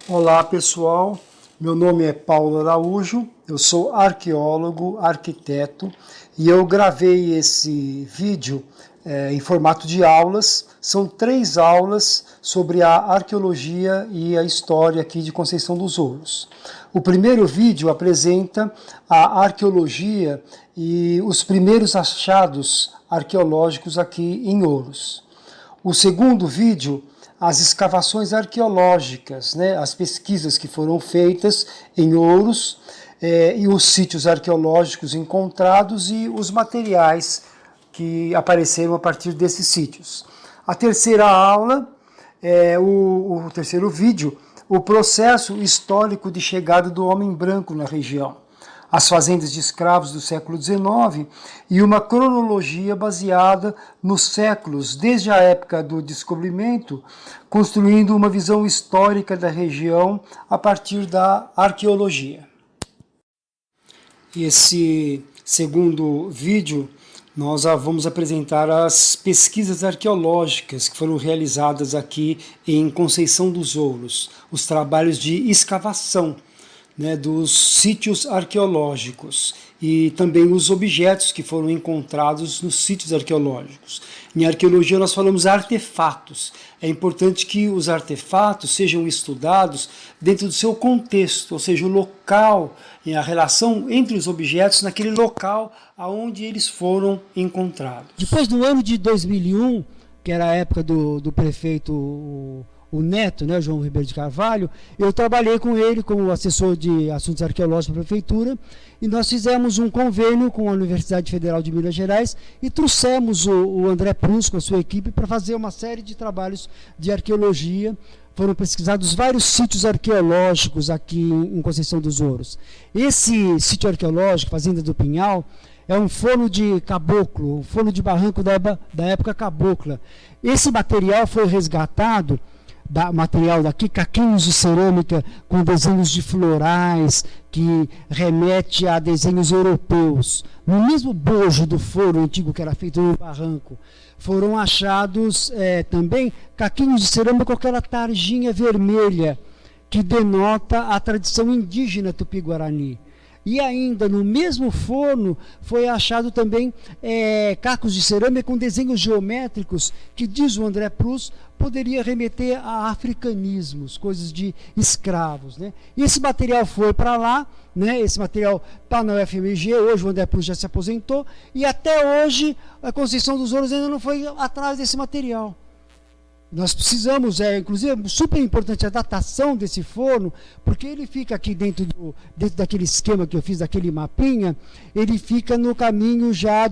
Olá pessoal, meu nome é Paulo Araújo, eu sou arqueólogo, arquiteto e eu gravei esse vídeo em formato de aulas. São 3 aulas sobre a arqueologia e a história aqui de Conceição dos Ouros. O primeiro vídeo apresenta a arqueologia e os primeiros achados arqueológicos aqui em Ouros. O segundo vídeo, as escavações arqueológicas, né, as pesquisas que foram feitas em Ouros, e os sítios arqueológicos encontrados e os materiais que apareceram a partir desses sítios. A terceira aula, o terceiro vídeo, o processo histórico de chegada do homem branco na região, as fazendas de escravos do século XIX e uma cronologia baseada nos séculos, desde a época do descobrimento, construindo uma visão histórica da região a partir da arqueologia. Esse segundo vídeo, nós vamos apresentar as pesquisas arqueológicas que foram realizadas aqui em Conceição dos Ouros, os trabalhos de escavação, né, dos sítios arqueológicos e também os objetos que foram encontrados nos sítios arqueológicos. Em arqueologia nós falamos artefatos. É importante que os artefatos sejam estudados dentro do seu contexto, ou seja, o local e a relação entre os objetos naquele local aonde eles foram encontrados. Depois do ano de 2001, que era a época do prefeito o Neto, né, João Ribeiro de Carvalho, eu trabalhei com ele como assessor de assuntos arqueológicos da prefeitura e nós fizemos um convênio com a Universidade Federal de Minas Gerais e trouxemos o André Prus com a sua equipe para fazer uma série de trabalhos de arqueologia. Foram pesquisados vários sítios arqueológicos aqui em Conceição dos Ouros. Esse sítio arqueológico, Fazenda do Pinhal, é um forno de caboclo, um forno de barranco da época cabocla. Esse material foi resgatado, material daqui, caquinhos de cerâmica com desenhos de florais, que remete a desenhos europeus. No mesmo bojo do forno antigo que era feito no barranco, foram achados também caquinhos de cerâmica com aquela tarjinha vermelha, que denota a tradição indígena tupi-guarani. E ainda no mesmo forno foi achado também cacos de cerâmica com desenhos geométricos que, diz o André Prus, poderia remeter a africanismos, coisas de escravos, né? E esse material foi para lá, né? Esse material está na UFMG, hoje o André Prus já se aposentou, e até hoje a Conceição dos Ouros ainda não foi atrás desse material. Nós precisamos, inclusive é super importante a datação desse forno, porque ele fica aqui dentro daquele esquema que eu fiz, daquele mapinha, ele fica no caminho já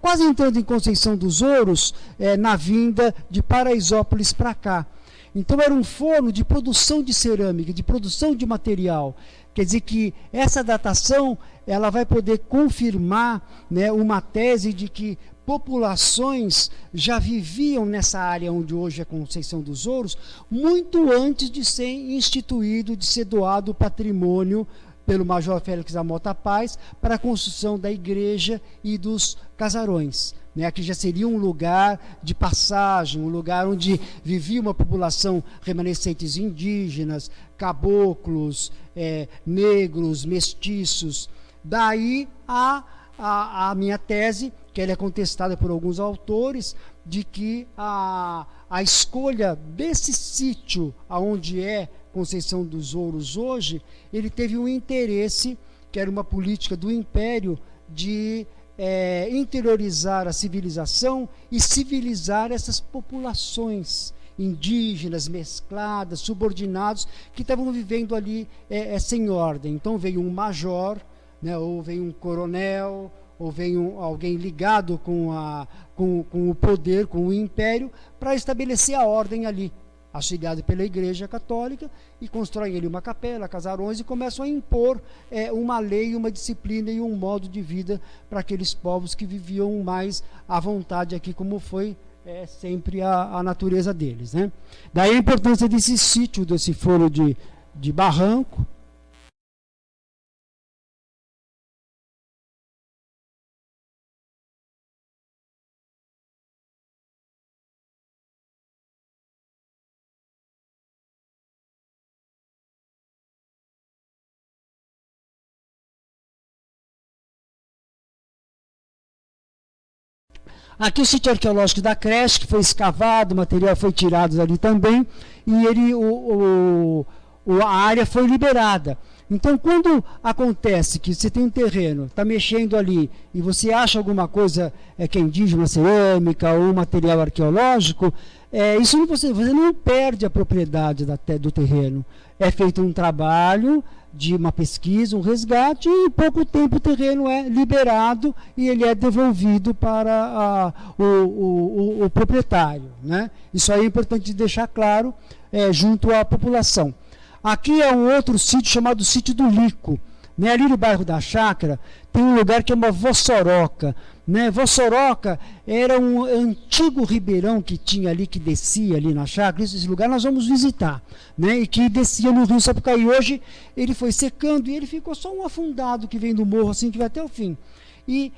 quase entrando em Conceição dos Ouros, na vinda de Paraisópolis para cá. Então era um forno de produção de cerâmica, de produção de material. Quer dizer que essa datação ela vai poder confirmar, né, uma tese de que populações já viviam nessa área onde hoje é Conceição dos Ouros, muito antes de ser instituído, de ser doado o patrimônio pelo Major Félix da Mota Paz para a construção da igreja e dos casarões. Aqui já seria um lugar de passagem, um lugar onde vivia uma população remanescentes indígenas, caboclos, negros, mestiços. Daí a minha tese, que ela é contestada por alguns autores, de que a escolha desse sítio, aonde é Conceição dos Ouros hoje, ele teve um interesse, que era uma política do Império, de interiorizar a civilização e civilizar essas populações indígenas, mescladas, subordinados, que estavam vivendo ali sem ordem. Então veio um major, né, ou veio um coronel, ou veio alguém ligado com o poder, com o império, para estabelecer a ordem ali, auxiliado pela Igreja Católica, e constroem ali uma capela, casarões, e começam a impor uma lei, uma disciplina e um modo de vida para aqueles povos que viviam mais à vontade aqui, como foi sempre a natureza deles, né? Daí a importância desse sítio, desse foro de barranco, Aqui o sítio arqueológico da creche, que foi escavado, o material foi tirado dali também, e a área foi liberada. Então, quando acontece que você tem um terreno, está mexendo ali, e você acha alguma coisa que é indígena, cerâmica ou material arqueológico, isso não, você não perde a propriedade do terreno. É feito um trabalho de uma pesquisa, um resgate, e em pouco tempo o terreno é liberado e ele é devolvido para o proprietário, né? Isso aí é importante deixar claro junto à população. Aqui é um outro sítio chamado Sítio do Lico. Né? Ali no bairro da Chácara tem um lugar que é uma Vossoroca. Né? Vossoroca era um antigo ribeirão que tinha ali, que descia ali na Chácara. Esse lugar nós vamos visitar. Né? E que descia no rio Sapucaí. Hoje ele foi secando e ele ficou só um afundado que vem do morro, assim, que vai até o fim. E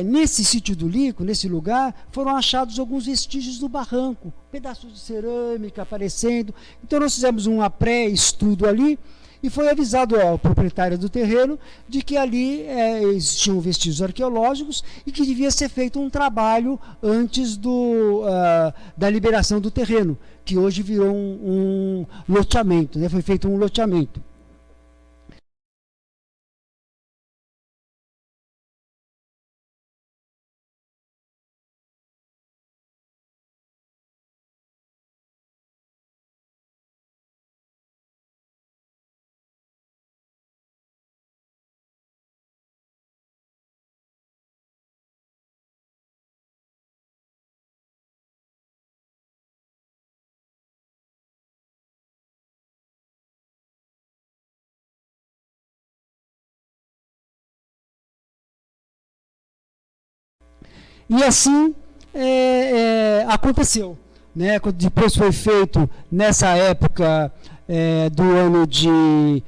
nesse Sítio do Lico, nesse lugar, foram achados alguns vestígios do barranco, pedaços de cerâmica aparecendo. Então nós fizemos um pré-estudo ali e foi avisado ao proprietário do terreno de que ali existiam vestígios arqueológicos e que devia ser feito um trabalho antes da liberação do terreno, que hoje virou um loteamento, né? Foi feito um loteamento. E assim aconteceu. Né? Depois foi feito, nessa época do ano de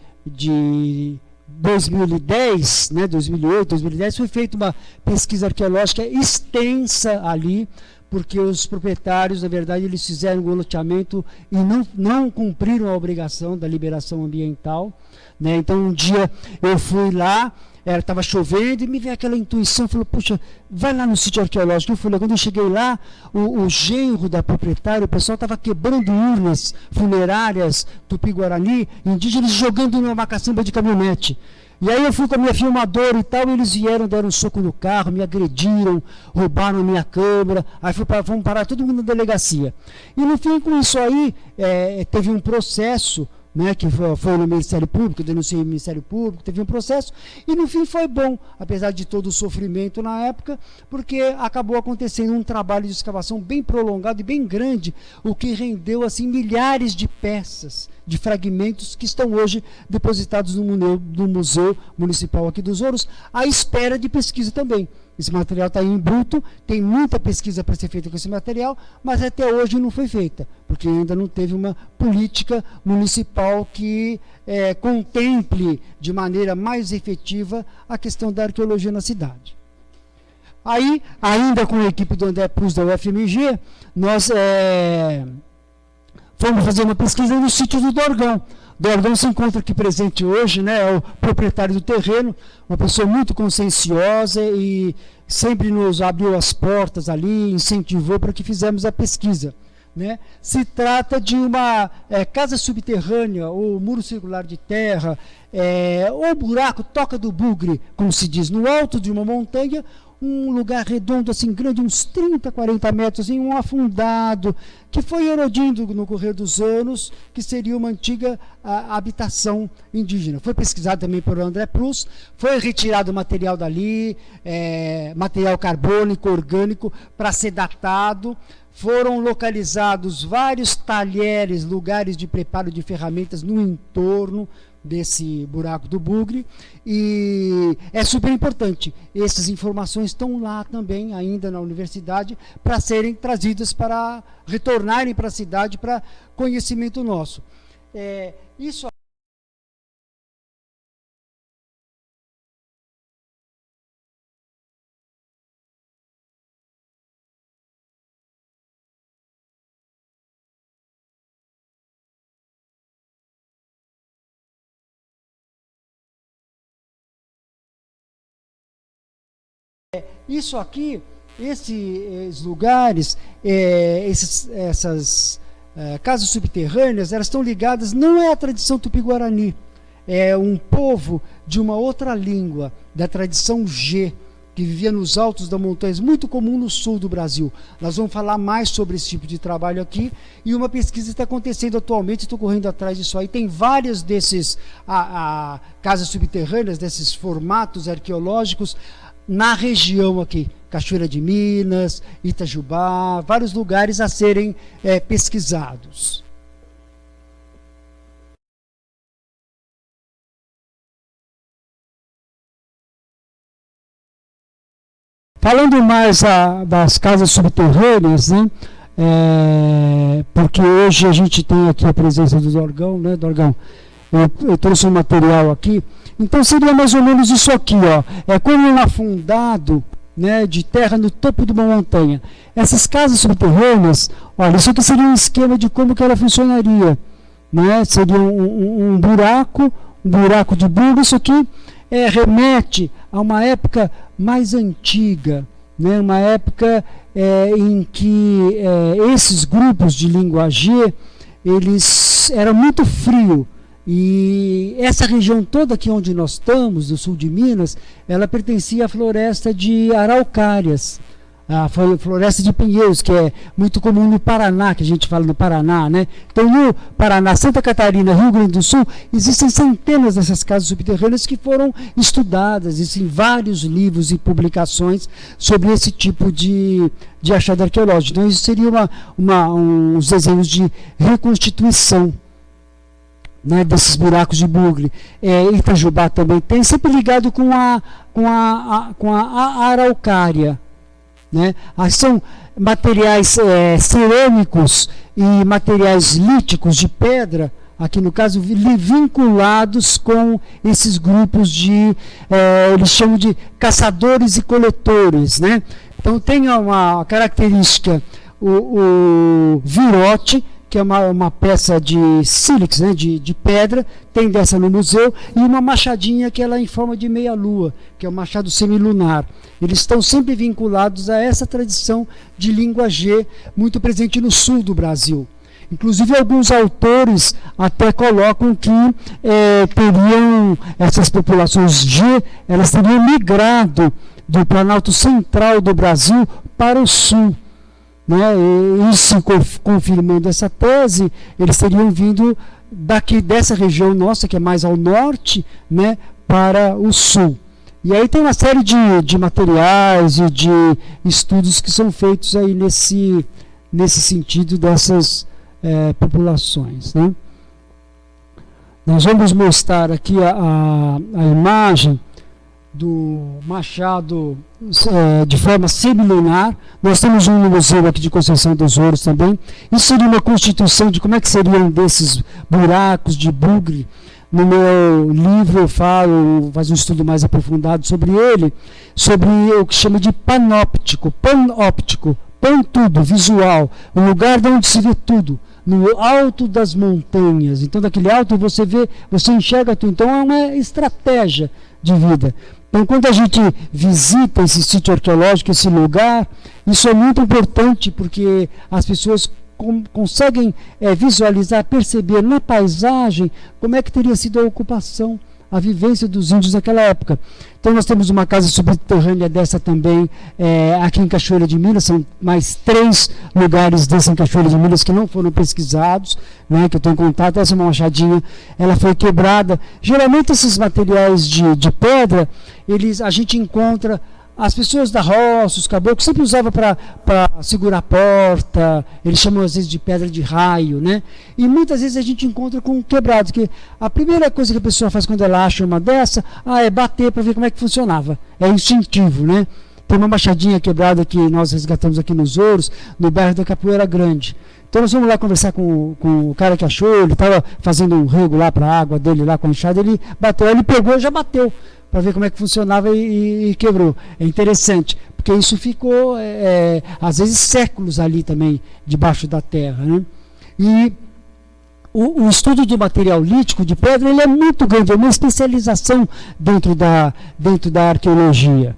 2010, né, 2008, 2010, foi feita uma pesquisa arqueológica extensa ali, porque os proprietários, na verdade, eles fizeram o loteamento e não cumpriram a obrigação da liberação ambiental. Né? Então, um dia eu fui lá, estava chovendo e me veio aquela intuição, falou, puxa, vai lá no sítio arqueológico. Eu fui lá, quando eu cheguei lá, o genro da proprietária, o pessoal estava quebrando urnas funerárias tupi-guarani, indígenas, jogando numa caçamba de caminhonete. E aí eu fui com a minha filmadora e tal, e eles vieram, deram um soco no carro, me agrediram, roubaram a minha câmera, aí vamos parar todo mundo na delegacia. E no fim, com isso aí, teve um processo, né, que foi no Ministério Público, denunciei o Ministério Público, teve um processo, e no fim foi bom, apesar de todo o sofrimento na época, porque acabou acontecendo um trabalho de escavação bem prolongado e bem grande, o que rendeu assim milhares de peças, de fragmentos que estão hoje depositados no Museu Municipal aqui dos Ouros, à espera de pesquisa também. Esse material está em bruto, tem muita pesquisa para ser feita com esse material, mas até hoje não foi feita, porque ainda não teve uma política municipal que contemple de maneira mais efetiva a questão da arqueologia na cidade. Aí, ainda com a equipe do André Prus da UFMG, nós fomos fazer uma pesquisa no sítio do Dorgão. Dorgão se encontra aqui presente hoje, né, é o proprietário do terreno, uma pessoa muito conscienciosa e sempre nos abriu as portas ali, incentivou para que fizemos a pesquisa. Né? Se trata de uma casa subterrânea, ou muro circular de terra, ou buraco, toca do bugre, como se diz, no alto de uma montanha, um lugar redondo, assim, grande, uns 30, 40 metros, assim, um afundado, que foi erodindo no correr dos anos, que seria uma antiga habitação indígena. Foi pesquisado também por André Prus, foi retirado material dali, material carbônico, orgânico, para ser datado. Foram localizados vários talheres, lugares de preparo de ferramentas no entorno desse buraco do bugre, e é super importante. Essas informações estão lá também, ainda na universidade, para serem trazidas, para retornarem para a cidade, para conhecimento nosso. Isso aqui Esses lugares, essas casas subterrâneas, elas estão ligadas, não é a tradição tupi-guarani, é um povo de uma outra língua, da tradição G, que vivia nos altos das montanhas, muito comum no sul do Brasil. Nós vamos falar mais sobre esse tipo de trabalho aqui, e uma pesquisa está acontecendo atualmente, estou correndo atrás disso aí, tem várias desses casas subterrâneas, desses formatos arqueológicos, na região aqui, Cachoeira de Minas, Itajubá, vários lugares a serem pesquisados. Falando mais das casas subterrâneas, né, porque hoje a gente tem aqui a presença do Dorgão, né, Dorgão? Eu trouxe um material aqui. Então seria mais ou menos isso aqui, ó. É como um afundado, né, de terra no topo de uma montanha. Essas casas subterrâneas, olha, isso aqui seria um esquema de como que ela funcionaria, né? Seria um buraco de bulbo. Isso aqui remete a uma época mais antiga, né? Uma época em que esses grupos de língua G, eles eram muito frios. E essa região toda aqui onde nós estamos, do sul de Minas, ela pertencia à floresta de araucárias, a floresta de pinheiros, que é muito comum no Paraná, que a gente fala no Paraná, né? Então no Paraná, Santa Catarina, Rio Grande do Sul, existem centenas dessas casas subterrâneas que foram estudadas, existem vários livros e publicações sobre esse tipo de achado arqueológico. Então isso seria uns desenhos de reconstituição, né, desses buracos de bugre. Itajubá também tem, sempre ligado com a araucária, né? São materiais cerâmicos e materiais líticos de pedra, aqui no caso, vinculados com esses grupos de, eles chamam de caçadores e coletores, né? Então tem uma característica, o virote, que é uma peça de sílex, né, de pedra, tem dessa no museu, e uma machadinha que ela é em forma de meia-lua, que é o machado semilunar. Eles estão sempre vinculados a essa tradição de língua G, muito presente no sul do Brasil. Inclusive, alguns autores até colocam que teriam, essas populações G, elas teriam migrado do Planalto Central do Brasil para o sul, né? E se confirmando essa tese, eles teriam vindo dessa região nossa, que é mais ao norte, né, para o sul. E aí tem uma série de materiais e de estudos que são feitos aí nesse sentido dessas populações, né? Nós vamos mostrar aqui a imagem do machado de forma semilunar. Nós temos um no museu aqui de Conceição dos Ouros também. Isso seria uma constituição de como é que seriam desses buracos de bugre. No meu livro eu falo, faz um estudo mais aprofundado sobre ele, sobre o que chama de panóptico, pan tudo, visual, o lugar de onde se vê tudo, no alto das montanhas. Então daquele alto você enxerga tudo. Então é uma estratégia de vida. Então, quando a gente visita esse sítio arqueológico, esse lugar, isso é muito importante, porque as pessoas conseguem visualizar, perceber na paisagem como é que teria sido a ocupação, a vivência dos índios naquela época. Então nós temos uma casa subterrânea dessa também aqui em Cachoeira de Minas, são mais 3 lugares dessa em Cachoeira de Minas que não foram pesquisados, né, que eu estou em contato. Essa é uma machadinha, ela foi quebrada. Geralmente esses materiais de pedra, a gente encontra. As pessoas da roça, os caboclos, sempre usavam para segurar a porta, eles chamam às vezes de pedra de raio, né? E muitas vezes a gente encontra com quebrados, que a primeira coisa que a pessoa faz quando ela acha uma dessa, é bater para ver como é que funcionava. É instintivo, né? Tem uma machadinha quebrada que nós resgatamos aqui nos Ouros, no bairro da Capoeira Grande. Então nós vamos lá conversar com o cara que achou, ele estava fazendo um rego lá para a água dele, lá com a enxada, ele bateu, ele pegou e já bateu, para ver como é que funcionava e quebrou. É interessante, porque isso ficou, às vezes, séculos ali também, debaixo da terra, né? E o estudo do material lítico de pedra, ele é muito grande, é uma especialização dentro da arqueologia.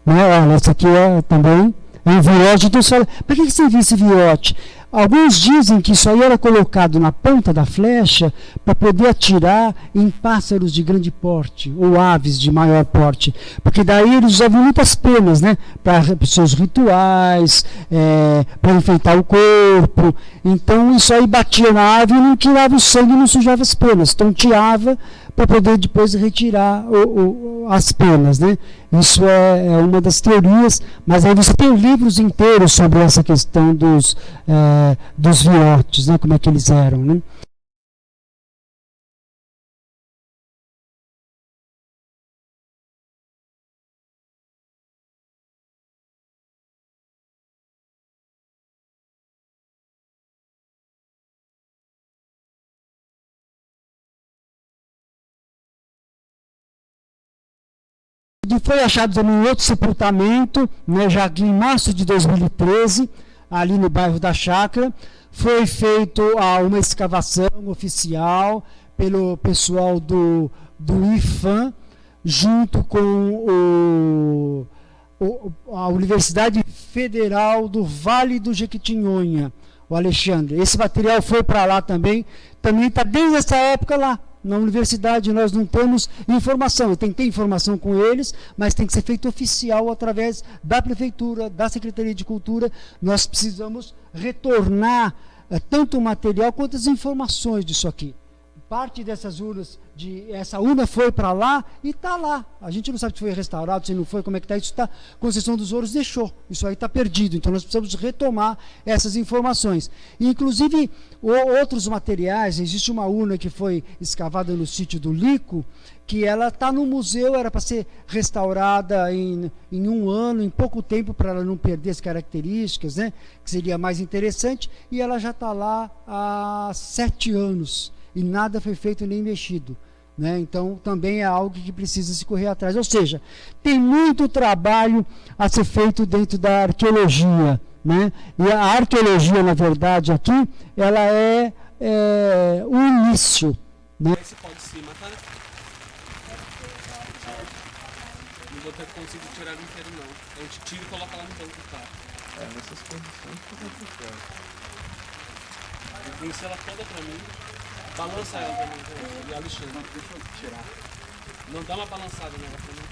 Né? Olha, essa aqui é também um viote. Então, para que servia esse viote? Alguns dizem que isso aí era colocado na ponta da flecha para poder atirar em pássaros de grande porte ou aves de maior porte, porque daí eles usavam muitas penas, né, para seus rituais, para enfeitar o corpo. Então isso aí batia na ave e não tirava o sangue, não sujava as penas, tonteava para poder depois retirar as penas, né? Isso é uma das teorias, mas aí você tem livros inteiros sobre essa questão dos viotes, né? Como é que eles eram, né? E foi achado também outro sepultamento, né, já aqui em março de 2013, ali no bairro da Chácara. Foi feita uma escavação oficial pelo pessoal do IFAM, junto com a Universidade Federal do Vale do Jequitinhonha, o Alexandre. Esse material foi para lá também está desde essa época lá. Na universidade nós não temos informação, eu tentei informação com eles, mas tem que ser feito oficial através da prefeitura, da Secretaria de Cultura. Nós precisamos retornar tanto o material quanto as informações disso aqui. Parte dessas urnas, essa urna foi para lá e está lá. A gente não sabe se foi restaurado, se não foi, como é que está. Isso está, Conceição dos Ouros deixou. Isso aí está perdido. Então nós precisamos retomar essas informações. Inclusive, outros materiais, existe uma urna que foi escavada no sítio do Lico, que ela está no museu, era para ser restaurada em um ano, em pouco tempo, para ela não perder as características, né, que seria mais interessante, e ela já está lá há 7 anos. E nada foi feito nem mexido, né? Então também é algo que precisa se correr atrás. Ou seja, tem muito trabalho a ser feito dentro da arqueologia, né? E a arqueologia, na verdade, aqui, ela é o início, né? Esse pau de cima, tá? Não vou ter conseguido tirar ele inteiro, não. A gente tira e coloca lá no banco do carro. Nessas condições fica muito certo. Desce ela toda pra mim. Balança ela pra mim, e Alexandre. Deixa eu tirar. Não dá uma balançada nela pra mim.